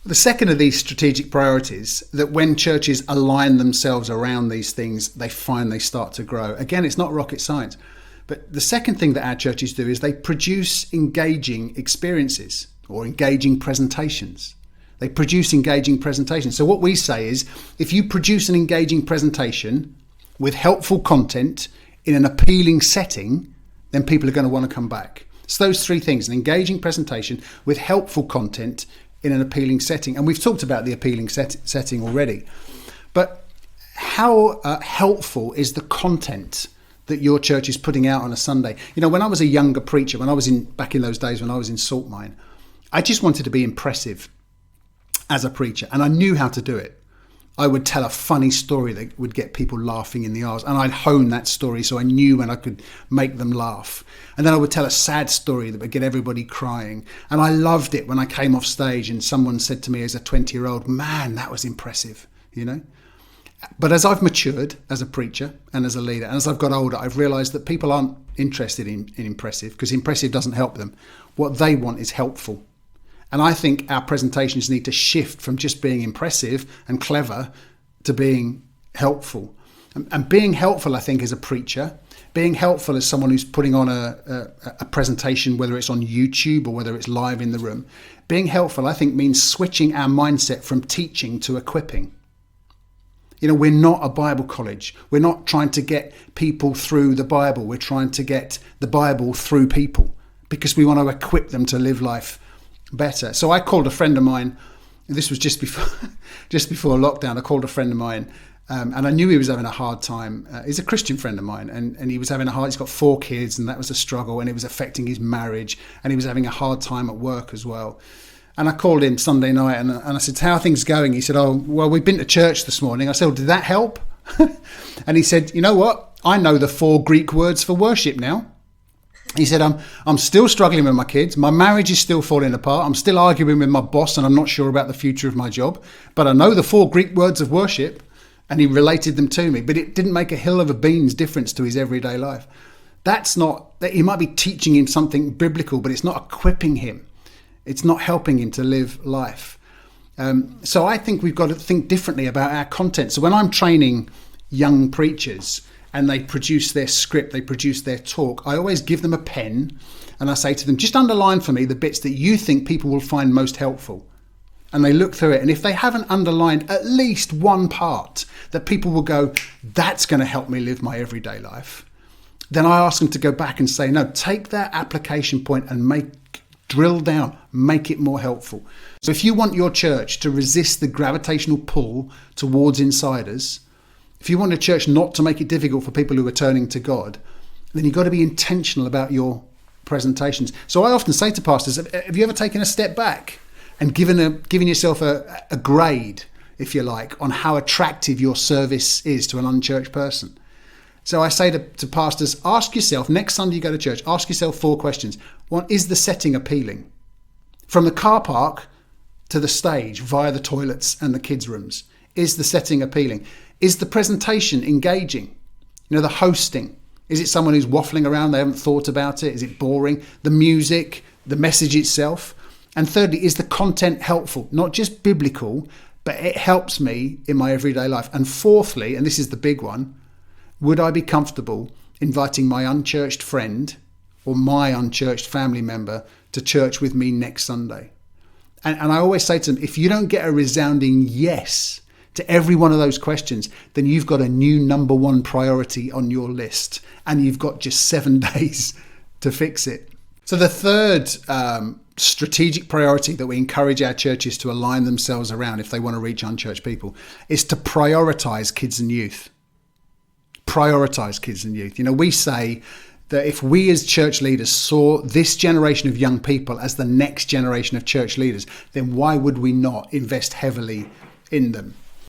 The second of these strategic priorities, that when churches align themselves around these things, they find they start to grow. Again, it's not rocket science. But the second thing that our churches do is they produce engaging experiences or engaging presentations. They produce engaging presentations. So what we say is, if you produce an engaging presentation with helpful content in an appealing setting, then people are going to want to come back. So those three things: an engaging presentation with helpful content in an appealing setting. And we've talked about the appealing setting already. But how helpful is the content that your church is putting out on a Sunday? You know, when I was a younger preacher, back in those days when I was in Salt Mine, I just wanted to be impressive as a preacher, and I knew how to do it. I would tell a funny story that would get people laughing in the aisles, and I'd hone that story so I knew when I could make them laugh. And then I would tell a sad story that would get everybody crying. And I loved it when I came off stage and someone said to me as a 20-year-old, "Man, that was impressive," you know. But as I've matured as a preacher and as a leader, and as I've got older, I've realised that people aren't interested in impressive, because impressive doesn't help them. What they want is helpful. And I think our presentations need to shift from just being impressive and clever to being helpful. And being helpful, I think, as a preacher, being helpful as someone who's putting on a presentation, whether it's on YouTube or whether it's live in the room, being helpful, I think, means switching our mindset from teaching to equipping. You know, we're not a Bible college. We're not trying to get people through the Bible. We're trying to get the Bible through people, because we want to equip them to live life better. So I called a friend of mine. This was just before lockdown. I called a friend of mine, and I knew he was having a hard time. He's a Christian friend of mine, and he was having he's got 4 kids, and that was a struggle, and it was affecting his marriage, and he was having a hard time at work as well. And I called him Sunday night, and I said, "How are things going?" He said, "Oh, well, we've been to church this morning." I said, "Well, did that help?" And he said, "You know what? I know the 4 Greek words for worship now." He said, I'm still struggling with my kids. My marriage is still falling apart. I'm still arguing with my boss, and I'm not sure about the future of my job. But I know the 4 Greek words of worship. And he related them to me. But it didn't make a hill of a beans difference to his everyday life. That's not, he might be teaching him something biblical, but it's not equipping him. It's not helping him to live life. So I think we've got to think differently about our content. So when I'm training young preachers, and they produce their script, they produce their talk, I always give them a pen and I say to them, just underline for me the bits that you think people will find most helpful. And they look through it, and if they haven't underlined at least one part that people will go, "That's going to help me live my everyday life," then I ask them to go back and say, "No, take that application point and drill down, make it more helpful." So if you want your church to resist the gravitational pull towards insiders, if you want a church not to make it difficult for people who are turning to God, then you've got to be intentional about your presentations. So I often say to pastors, have you ever taken a step back and given yourself a grade, if you like, on how attractive your service is to an unchurched person? So I say to pastors, ask yourself, next Sunday you go to church, ask yourself 4 questions. 1, is the setting appealing? From the car park to the stage via the toilets and the kids' rooms, is the setting appealing? Is the presentation engaging? You know, the hosting. Is it someone who's waffling around? They haven't thought about it. Is it boring? The music, the message itself. And thirdly, is the content helpful? Not just biblical, but it helps me in my everyday life. And fourthly, and this is the big one, would I be comfortable inviting my unchurched friend or my unchurched family member to church with me next Sunday? And I always say to them, if you don't get a resounding yes to every one of those questions, then you've got a new number 1 priority on your list, and you've got just 7 days to fix it. So the third strategic priority that we encourage our churches to align themselves around if they want to reach unchurched people is to prioritise kids and youth. Prioritise kids and youth. You know, we say that if we as church leaders saw this generation of young people as the next generation of church leaders, then why would we not invest heavily in them?